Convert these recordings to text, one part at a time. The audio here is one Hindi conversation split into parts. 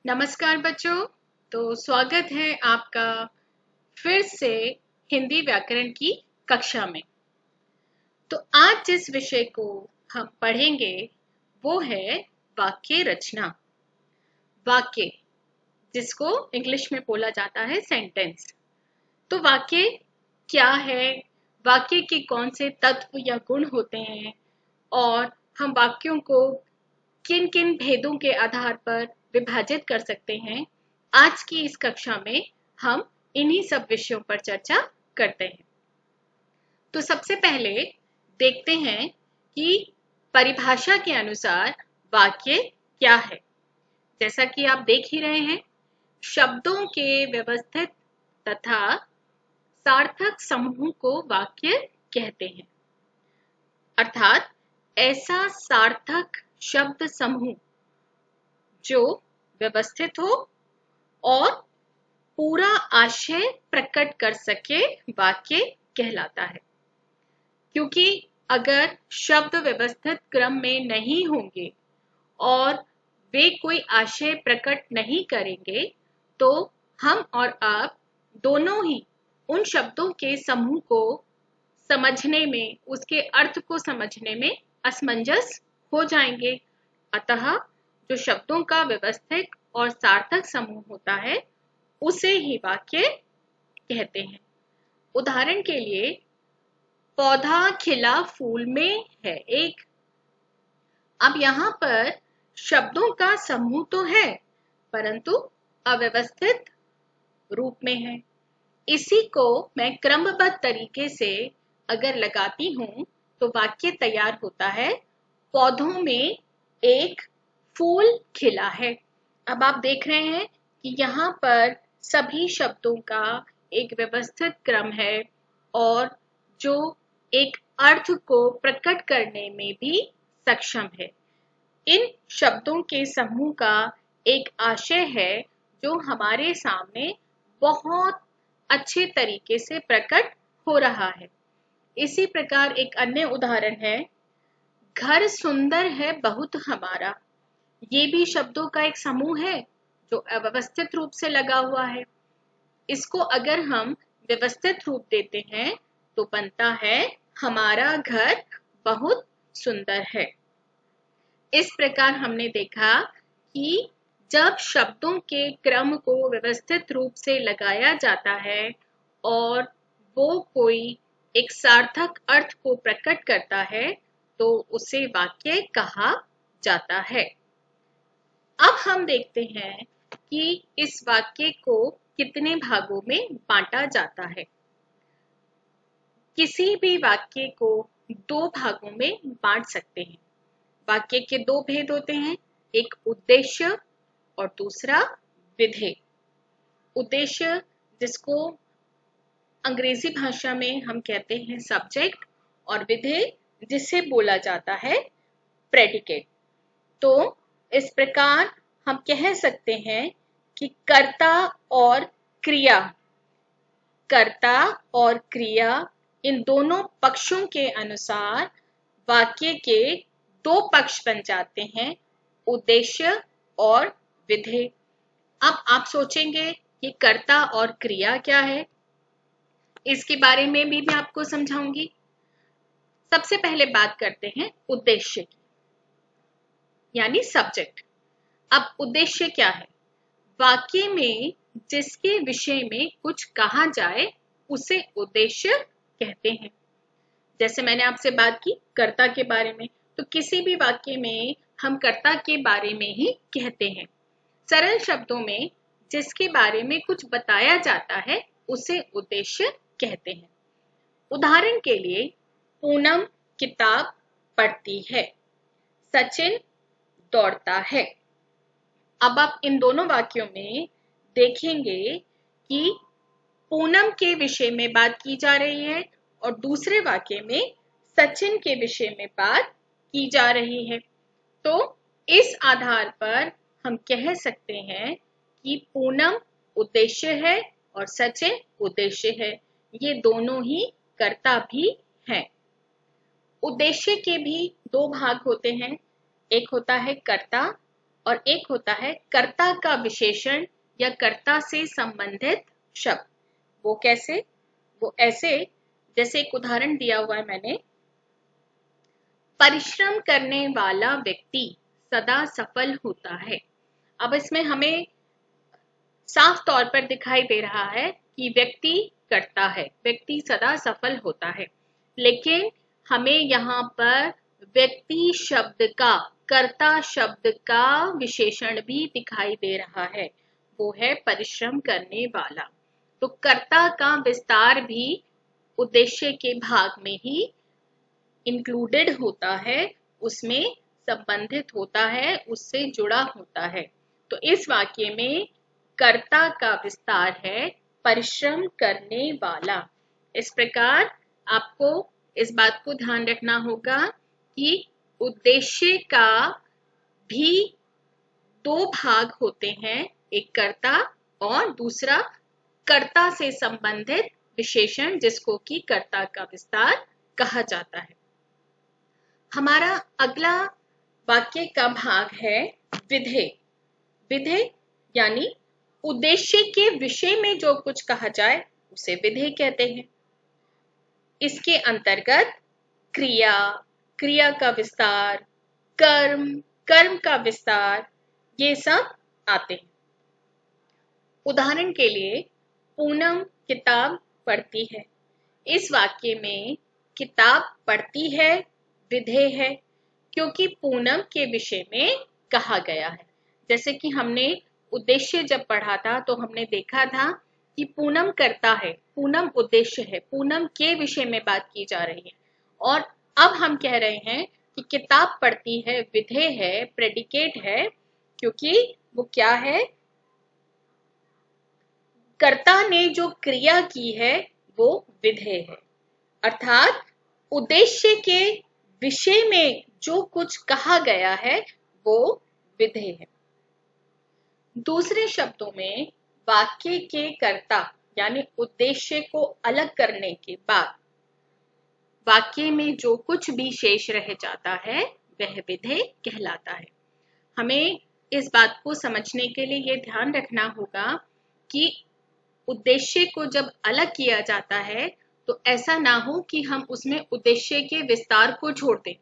नमस्कार बच्चों। तो स्वागत है आपका फिर से हिंदी व्याकरण की कक्षा में। तो आज जिस विषय को हम पढ़ेंगे वो है वाक्य रचना। वाक्य जिसको इंग्लिश में बोला जाता है सेंटेंस। तो वाक्य क्या है, वाक्य के कौन से तत्व या गुण होते हैं और हम वाक्यों को किन किन भेदों के आधार पर विभाजित कर सकते हैं, आज की इस कक्षा में हम इन्हीं सब विषयों पर चर्चा करते हैं। तो सबसे पहले देखते हैं कि परिभाषा के अनुसार वाक्य क्या है। जैसा कि आप देख ही रहे हैं, शब्दों के व्यवस्थित तथा सार्थक समूह को वाक्य कहते हैं। अर्थात ऐसा सार्थक शब्द समूह जो व्यवस्थित हो और पूरा आशय प्रकट कर सके वाक्य कहलाता है। क्योंकि अगर शब्द व्यवस्थित क्रम में नहीं होंगे और वे कोई आशय प्रकट नहीं करेंगे तो हम और आप दोनों ही उन शब्दों के समूह को समझने में, उसके अर्थ को समझने में असमंजस हो जाएंगे। अतः जो शब्दों का व्यवस्थित और सार्थक समूह होता है उसे ही वाक्य कहते हैं। उदाहरण के लिए, पौधा खिला फूल में है एक। अब यहाँ पर शब्दों का समूह तो है परंतु अव्यवस्थित रूप में है। इसी को मैं क्रमबद्ध तरीके से अगर लगाती हूँ तो वाक्य तैयार होता है, पौधों में एक फूल खिला है। अब आप देख रहे हैं कि यहाँ पर सभी शब्दों का एक व्यवस्थित क्रम है और जो एक अर्थ को प्रकट करने में भी सक्षम है। इन शब्दों के समूह का एक आशय है जो हमारे सामने बहुत अच्छे तरीके से प्रकट हो रहा है। इसी प्रकार एक अन्य उदाहरण है, घर सुंदर है बहुत हमारा। ये भी शब्दों का एक समूह है जो अव्यवस्थित रूप से लगा हुआ है। इसको अगर हम व्यवस्थित रूप देते हैं तो बनता है, हमारा घर बहुत सुंदर है। इस प्रकार हमने देखा कि जब शब्दों के क्रम को व्यवस्थित रूप से लगाया जाता है और वो कोई एक सार्थक अर्थ को प्रकट करता है तो उसे वाक्य कहा जाता है। अब हम देखते हैं कि इस वाक्य को कितने भागों में बांटा जाता है। किसी भी वाक्य को दो भागों में बांट सकते हैं। वाक्य के दो भेद होते हैं, एक उद्देश्य और दूसरा विधेय। उद्देश्य जिसको अंग्रेजी भाषा में हम कहते हैं सब्जेक्ट, और विधेय जिसे बोला जाता है प्रेडिकेट। तो इस प्रकार हम कह सकते हैं कि कर्ता और क्रिया इन दोनों पक्षों के अनुसार वाक्य के दो पक्ष बन जाते हैं, उद्देश्य और विधेय। अब आप सोचेंगे कि कर्ता और क्रिया क्या है, इसके बारे में भी मैं आपको समझाऊंगी। सबसे पहले बात करते हैं उद्देश्य की, यानी सब्जेक्ट। अब उद्देश्य क्या है? वाक्य में जिसके विषय में कुछ कहा जाए उसे उद्देश्य कहते हैं। जैसे मैंने आपसे बात की कर्ता के बारे में, तो किसी भी वाक्य में हम कर्ता के बारे में ही कहते हैं। सरल शब्दों में जिसके बारे में कुछ बताया जाता है उसे उद्देश्य कहते हैं। उदाहरण के लिए, पूनम किताब पढ़ती है, सचिन दौड़ता है। अब आप इन दोनों वाक्यों में देखेंगे कि पूनम के विषय में बात की जा रही है और दूसरे वाक्य में सचिन के विषय में बात की जा रही है। तो इस आधार पर हम कह सकते हैं कि पूनम उद्देश्य है और सचिन उद्देश्य है। ये दोनों ही कर्ता भी हैं। उद्देश्य के भी दो भाग होते हैं, एक होता है कर्ता और एक होता है कर्ता का विशेषण या कर्ता से संबंधित शब्द। वो कैसे? वो ऐसे, जैसे एक उदाहरण दिया हुआ है मैंने, परिश्रम करने वाला व्यक्ति सदा सफल होता है। अब इसमें हमें साफ तौर पर दिखाई दे रहा है कि व्यक्ति करता है, व्यक्ति सदा सफल होता है, लेकिन हमें यहाँ पर व्यक्ति शब्द का, कर्ता शब्द का विशेषण भी दिखाई दे रहा है, वो है परिश्रम करने वाला। तो कर्ता का विस्तार भी उद्देश्य के भाग में ही इंक्लूडेड होता है, उसमें संबंधित होता है, उससे जुड़ा होता है। तो इस वाक्य में कर्ता का विस्तार है परिश्रम करने वाला। इस प्रकार आपको इस बात को ध्यान रखना होगा कि उद्देश्य का भी दो भाग होते हैं, एक कर्ता और दूसरा कर्ता से संबंधित विशेषण, जिसको कि कर्ता का विस्तार कहा जाता है। हमारा अगला वाक्य का भाग है विधेय। विधेय यानी उद्देश्य के विषय में जो कुछ कहा जाए उसे विधेय कहते हैं। इसके अंतर्गत क्रिया, क्रिया का विस्तार, कर्म, कर्म का विस्तार, ये सब आते हैं। उदाहरण के लिए पूनम किताब पढ़ती है। इस वाक्य में किताब पढ़ती है विधेय है, क्योंकि पूनम के विषय में कहा गया है। जैसे कि हमने उद्देश्य जब पढ़ा था तो हमने देखा था कि पूनम करता है, पूनम उद्देश्य है, पूनम के विषय में बात की जा रही है। और अब हम कह रहे हैं कि किताब पढ़ती है विधेय है, प्रेडिकेट है, क्योंकि वो क्या है, कर्ता ने जो क्रिया की है वो विधेय है। अर्थात उद्देश्य के विषय में जो कुछ कहा गया है वो विधेय है। दूसरे शब्दों में वाक्य के कर्ता यानी उद्देश्य को अलग करने के बाद वाक्य में जो कुछ भी शेष रह जाता है वह विधेय कहलाता है। हमें इस बात को समझने के लिए ये ध्यान रखना होगा कि उद्देश्य को जब अलग किया जाता है तो ऐसा ना हो कि हम उसमें उद्देश्य के विस्तार को छोड़ दें।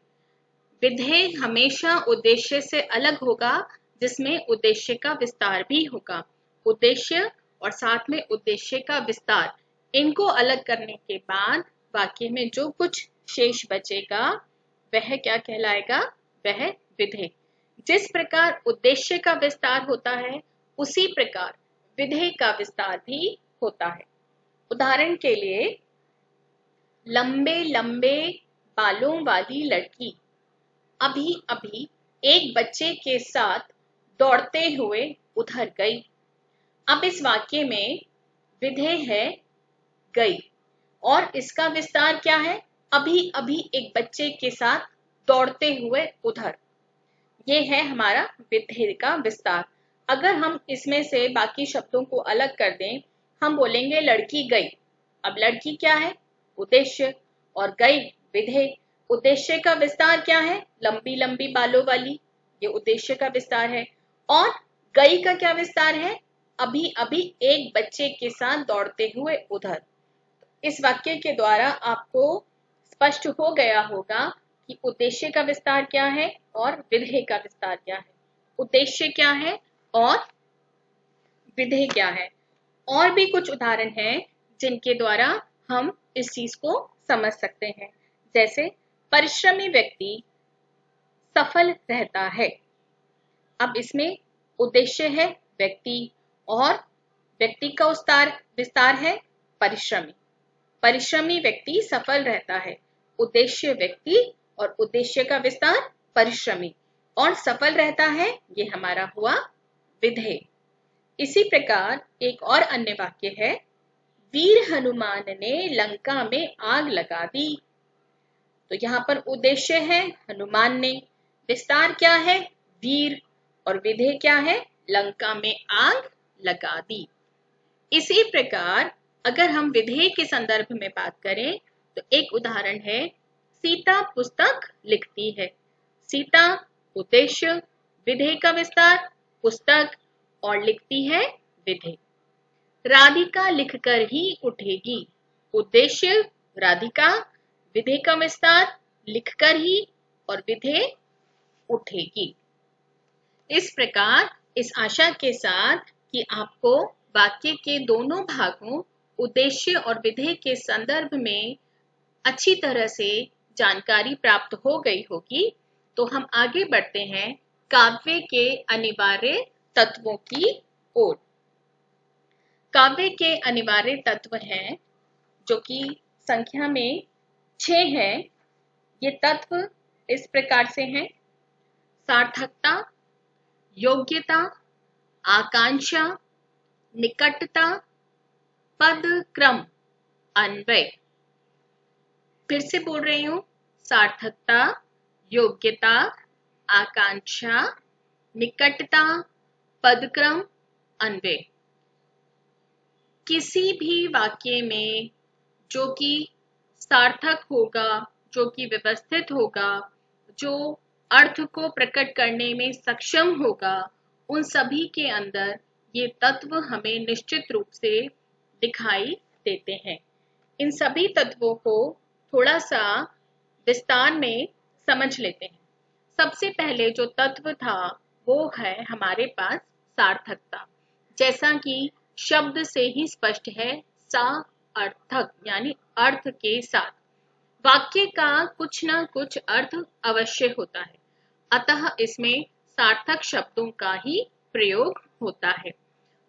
विधेय हमेशा उद्देश्य से अलग होगा, जिसमें उद्देश्य का विस्तार भी होगा। उद्देश्य और साथ में उद्देश्य का विस्तार, इनको अलग करने के बाद वाक्य में जो कुछ शेष बचेगा वह क्या कहलाएगा? वह विधेय। जिस प्रकार उद्देश्य का विस्तार होता है उसी प्रकार विधेय का विस्तार भी होता है। उदाहरण के लिए, लंबे लंबे बालों वाली लड़की अभी अभी एक बच्चे के साथ दौड़ते हुए उधर गई। अब इस वाक्य में विधेय है गई और इसका विस्तार क्या है? अभी अभी एक बच्चे के साथ दौड़ते हुए उधर। ये है हमारा विधेय का विस्तार। अगर हम इसमें से बाकी शब्दों को अलग कर दें, हम बोलेंगे लड़की गई। अब लड़की क्या है? उद्देश्य, और गई विधेय। उद्देश्य का विस्तार क्या है? लंबी लंबी बालों वाली, ये उद्देश्य का विस्तार है। और गई का क्या विस्तार है? अभी अभी एक बच्चे के साथ दौड़ते हुए उधर। इस वाक्य के द्वारा आपको स्पष्ट हो गया होगा कि उद्देश्य का विस्तार क्या है और विधेय का विस्तार क्या है। उद्देश्य क्या है और विधेय क्या है। और भी कुछ उदाहरण हैं जिनके द्वारा हम इस चीज को समझ सकते हैं। जैसे परिश्रमी व्यक्ति सफल रहता है। अब इसमें उद्देश्य है व्यक्ति और व्यक्ति का विस्तार है परिश्रमी। परिश्रमी व्यक्ति सफल रहता है, उद्देश्य व्यक्ति और उद्देश्य का विस्तार परिश्रमी, और सफल रहता है ये हमारा हुआ विधेय। इसी प्रकार एक और अन्य वाक्य है, वीर हनुमान ने लंका में आग लगा दी। तो यहाँ पर उद्देश्य है हनुमान ने, विस्तार क्या है? वीर, और विधेय क्या है? लंका में आग लगा दी। इसी प्रकार अगर हम विधेय के संदर्भ में बात करें तो एक उदाहरण है, सीता पुस्तक लिखती है। सीता उद्देश्य, विधेय का विस्तार पुस्तक और लिखती है विधेय। राधिका लिखकर ही उठेगी। उद्देश्य राधिका, विधेय का विस्तार लिखकर ही और विधेय उठेगी। इस प्रकार इस आशा के साथ कि आपको वाक्य के दोनों भागों उद्देश्य और विधेय के संदर्भ में अच्छी तरह से जानकारी प्राप्त हो गई होगी, तो हम आगे बढ़ते हैं काव्य के अनिवार्य तत्वों की ओर। काव्य के अनिवार्य तत्व हैं जो कि संख्या में 6 है। ये तत्व इस प्रकार से हैं: सार्थकता, योग्यता, आकांक्षा, निकटता, पद क्रम, अन्वय। फिर से बोल रही हूं: सार्थकता, योग्यता, आकांक्षा, निकटता, पदक्रम, अन्वय। किसी भी वाक्य में जो कि सार्थक होगा, जो कि व्यवस्थित होगा, जो अर्थ को प्रकट करने में सक्षम होगा, उन सभी के अंदर ये तत्व हमें निश्चित रूप से दिखाई देते हैं। इन सभी तत्वों को थोड़ा सा विस्तार में समझ लेते हैं। सबसे पहले जो तत्व था वो है हमारे पास सार्थकता। जैसा कि शब्द से ही स्पष्ट है, सार्थक यानी अर्थ के साथ। वाक्य का कुछ ना कुछ अर्थ अवश्य होता है, अतः इसमें सार्थक शब्दों का ही प्रयोग होता है।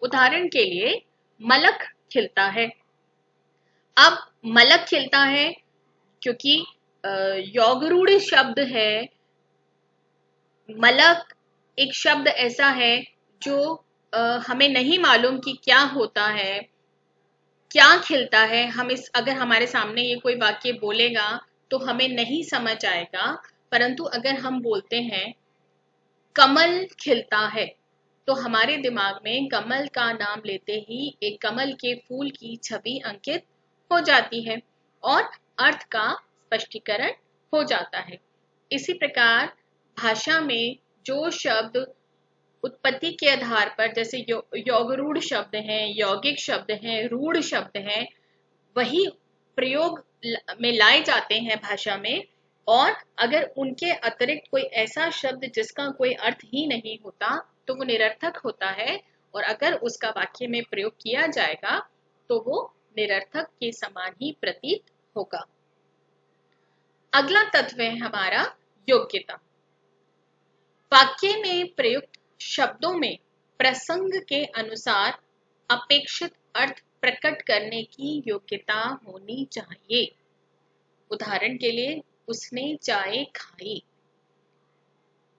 उदाहरण के लिए मलक खिलता है। अब मलक खिलता है क्योंकि यौगरूढ़ शब्द है। मलक एक शब्द ऐसा है जो हमें नहीं मालूम कि क्या होता है, क्या खिलता है। हम इस अगर हमारे सामने ये कोई वाक्य बोलेगा तो हमें नहीं समझ आएगा, परंतु अगर हम बोलते हैं कमल खिलता है, तो हमारे दिमाग में कमल का नाम लेते ही एक कमल के फूल की छवि अंकित हो जाती है और अर्थ का स्पष्टीकरण हो जाता है। इसी प्रकार भाषा में जो शब्द उत्पत्ति के आधार पर, जैसे यौगरूढ़ शब्द हैं, यौगिक शब्द हैं, रूढ़ शब्द हैं, वही प्रयोग में लाए जाते हैं भाषा में। और अगर उनके अतिरिक्त कोई ऐसा शब्द जिसका कोई अर्थ ही नहीं होता तो वो निरर्थक होता है, और अगर उसका वाक्य में प्रयोग किया जाएगा तो वो निरर्थक के समान ही प्रतीत होगा। अगला तत्व है हमारा योग्यता। वाक्य में प्रयुक्त शब्दों में प्रसंग के अनुसार अपेक्षित अर्थ प्रकट करने की योग्यता होनी चाहिए। उदाहरण के लिए, उसने चाय खाई।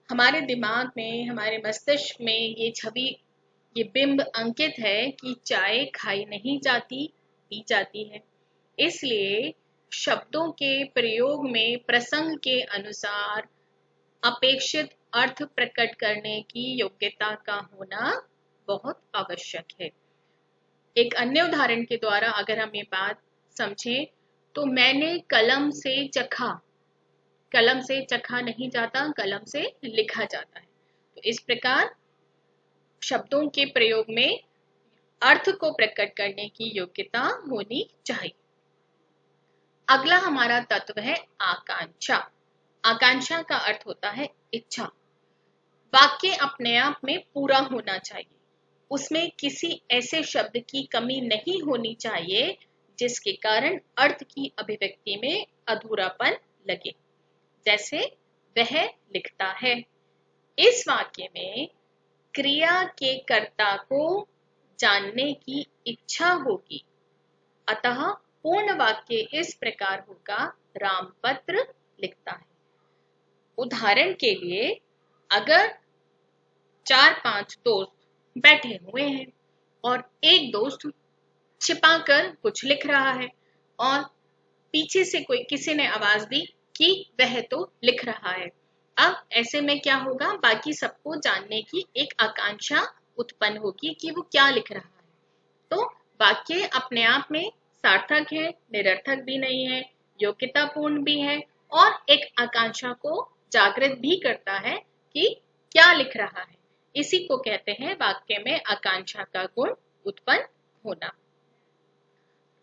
हमारे दिमाग में, हमारे मस्तिष्क में ये छवि, ये बिंब अंकित है कि चाय खाई नहीं जाती, पी जाती है। इसलिए शब्दों के प्रयोग में प्रसंग के अनुसार अपेक्षित अर्थ प्रकट करने की योग्यता का होना बहुत आवश्यक है। एक अन्य उदाहरण के द्वारा अगर हम ये बात समझें तो मैंने कलम से चखा। कलम से चखा नहीं जाता, कलम से लिखा जाता है। तो इस प्रकार शब्दों के प्रयोग में अर्थ को प्रकट करने की योग्यता होनी चाहिए। अगला हमारा तत्व है आकांक्षा। आकांक्षा का अर्थ होता है इच्छा। वाक्य अपने आप में पूरा होना चाहिए। उसमें किसी ऐसे शब्द की कमी नहीं होनी चाहिए जिसके कारण अर्थ की अभिव्यक्ति में अधूरापन लगे। जैसे वह लिखता है। इस वाक्य में क्रिया के कर्ता को जानने की इच्छा होगी, अतः पूर्ण वाक्य इस प्रकार होगा: रामपत्र लिखता है। उदाहरण के लिए, अगर 4-5 दोस्त बैठे हुए हैं और एक दोस्त छिपाकर कुछ लिख रहा है और पीछे से किसी ने आवाज दी कि वह तो लिख रहा है। अब ऐसे में क्या होगा? बाकी सबको जानने की एक आकांक्षा उत्पन्न होगी कि वो क्या लिख रहा है। तो वाक्य अपने आप में सार्थक है, निरर्थक भी नहीं है, योग्यतापूर्ण भी है और एक आकांक्षा को जागृत भी करता है कि क्या लिख रहा है, इसी को कहते हैं वाक्य में आकांक्षा का गुण उत्पन्न होना।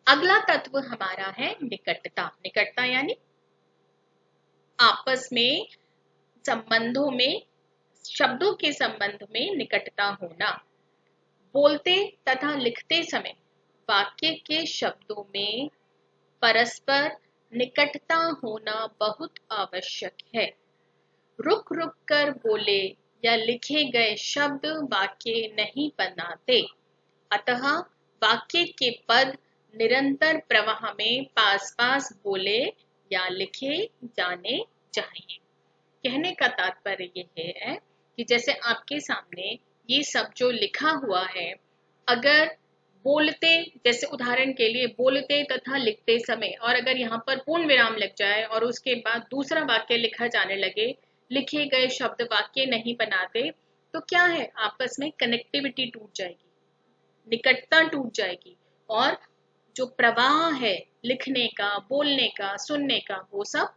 अगला तत्व हमारा है निकटता। निकटता यानी आपस में संबंधों में, शब्दों के संबंध में निकटता होना। बोलते तथा लिखते समय वाक्य के शब्दों में परस्पर निकटता होना बहुत आवश्यक है। रुक रुक कर बोले या लिखे गए शब्द वाक्य नहीं बनाते, अतः वाक्य के पद निरंतर प्रवाह में पास पास बोले या लिखे जाने चाहिए। कहने का तात्पर्य ये है कि जैसे आपके सामने ये सब जो लिखा हुआ है, अगर बोलते, जैसे उदाहरण के लिए बोलते तथा लिखते समय, और अगर यहाँ पर पूर्ण विराम लग जाए और उसके बाद दूसरा वाक्य लिखा जाने लगे, लिखे गए शब्द वाक्य नहीं बनाते, तो क्या है, आपस में कनेक्टिविटी टूट जाएगी, निकटता टूट जाएगी, और जो प्रवाह है लिखने का, बोलने का, सुनने का, वो सब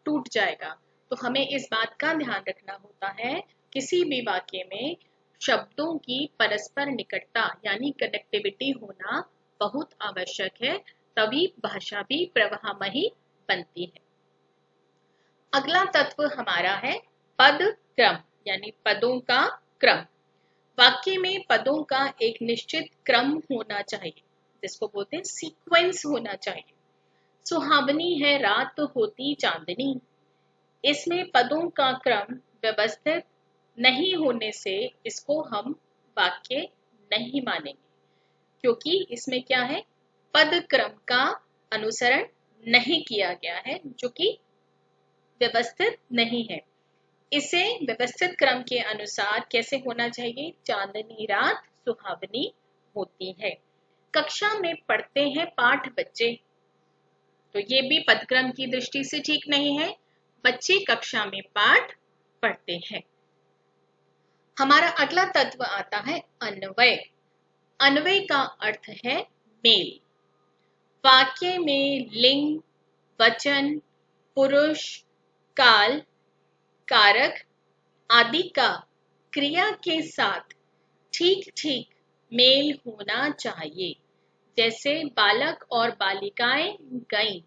टूट जाएगा। तो हमें इस बात का ध्यान रखना होता है, किसी भी वाक्य में शब्दों की परस्पर निकटता यानी कनेक्टिविटी होना बहुत आवश्यक है, तभी भाषा भी प्रवाहमयी बनती है। अगला तत्व हमारा है पद क्रम यानी पदों का क्रम। वाक्य में पदों का एक निश्चित क्रम होना चाहिए, जिसको बोलते हैं सीक्वेंस होना चाहिए। सुहावनी है रात होती चांदनी, इसमें पदों का क्रम व्यवस्थित नहीं होने से इसको हम वाक्य नहीं मानेंगे, क्योंकि इसमें क्या है, पद क्रम का अनुसरण नहीं किया गया है, जो कि व्यवस्थित नहीं है। इसे व्यवस्थित क्रम के अनुसार कैसे होना चाहिए, चांदनी रात सुहावनी होती है। कक्षा में पढ़ते हैं पाठ बच्चे, तो ये भी पदक्रम की दृष्टि से ठीक नहीं है। बच्चे कक्षा में पाठ पढ़ते हैं। हमारा अगला तत्व आता है अन्वय। अन्वय का अर्थ है मेल। वाक्य में लिंग, वचन, पुरुष, काल, कारक आदि का क्रिया के साथ ठीक ठीक मेल होना चाहिए। जैसे बालक और बालिकाएं गईं,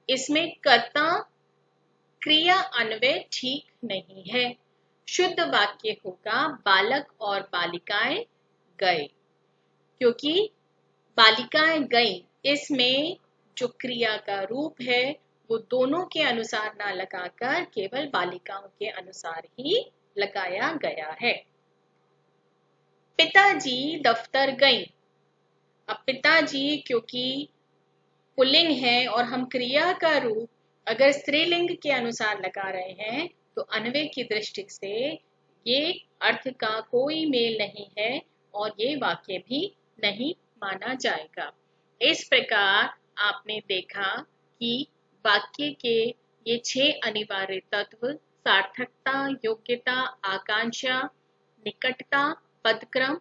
इसमें कर्ता क्रिया अन्वय ठीक नहीं है। शुद्ध वाक्य होगा बालक और बालिकाएं गए, क्योंकि बालिकाएं गईं, इसमें जो क्रिया का रूप है वो दोनों के अनुसार ना लगाकर केवल बालिकाओं के अनुसार ही लगाया गया है। पिताजी दफ्तर गईं, अब पिताजी क्योंकि पुल्लिंग है और हम क्रिया का रूप अगर स्त्रीलिंग के अनुसार लगा रहे हैं, तो अन्वय की दृष्टि से ये अर्थ का कोई मेल नहीं है और ये वाक्य भी नहीं माना जाएगा। इस प्रकार आपने देखा कि वाक्य के ये 6 अनिवार्य तत्व सार्थकता, योग्यता, आकांक्षा, निकटता, पदक्रम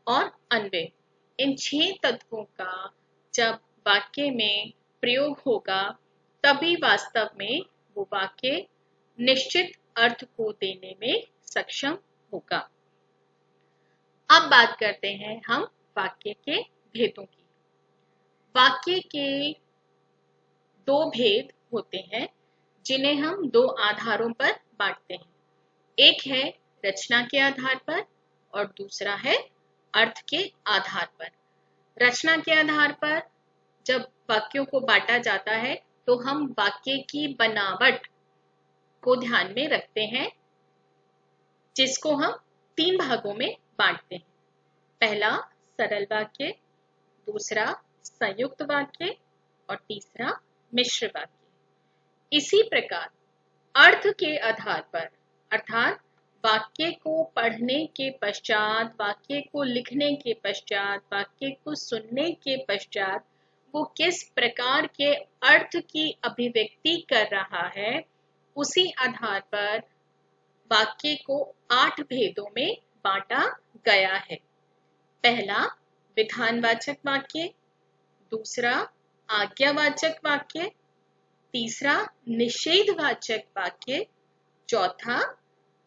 और अन्वय, इन 6 तत्वों का जब वाक्य में प्रयोग होगा तभी वास्तव में वो वाक्य निश्चित अर्थ को देने में सक्षम होगा। अब बात करते हैं हम वाक्य के भेदों की। वाक्य के 2 भेद होते हैं जिन्हें हम 2 आधारों पर बांटते हैं। एक है रचना के आधार पर और दूसरा है अर्थ के आधार पर। रचना के आधार पर जब वाक्यों को बांटा जाता है तो हम वाक्य की बनावट को ध्यान में रखते हैं, जिसको हम 3 भागों में बांटते हैं। पहला सरल वाक्य, दूसरा संयुक्त वाक्य और तीसरा मिश्र वाक्य। इसी प्रकार अर्थ के आधार पर, अर्थात वाक्य को पढ़ने के पश्चात, वाक्य को लिखने के पश्चात, वाक्य को सुनने के पश्चात वो किस प्रकार के अर्थ की अभिव्यक्ति कर रहा है, उसी आधार पर वाक्य को 8 भेदों में बांटा गया है। पहला विधानवाचक वाक्य, दूसरा आज्ञावाचक वाक्य, तीसरा निषेधवाचक वाक्य, चौथा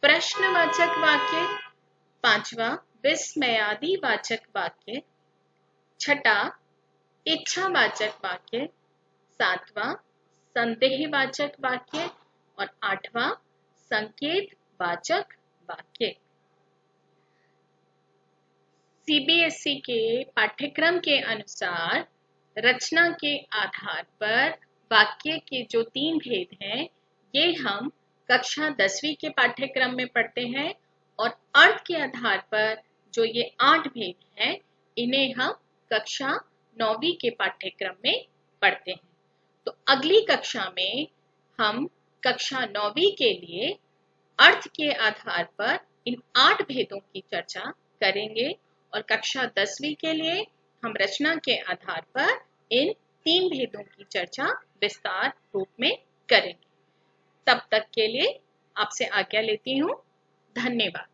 प्रश्नवाचक वाक्य, पांचवा विस्मयादि वाचक वाक्य, छठा इच्छावाचक वाक्य, सातवां संदेहवाचक वाक्य और आठवां संकेतवाचक वाक्य। सीबीएसई के पाठ्यक्रम के अनुसार रचना के आधार पर वाक्य के जो 3 भेद हैं, ये हम कक्षा 10वीं के पाठ्यक्रम में पढ़ते हैं और अर्थ के आधार पर जो ये 8 भेद हैं, इन्हें हम कक्षा 9वीं के पाठ्यक्रम में पढ़ते हैं। तो अगली कक्षा में हम कक्षा 9वीं के लिए अर्थ के आधार पर इन 8 भेदों की चर्चा करेंगे और कक्षा 10वीं के लिए हम रचना के आधार पर इन 3 भेदों की चर्चा विस्तार रूप में करेंगे। तब तक के लिए आपसे आज्ञा लेती हूँ। धन्यवाद।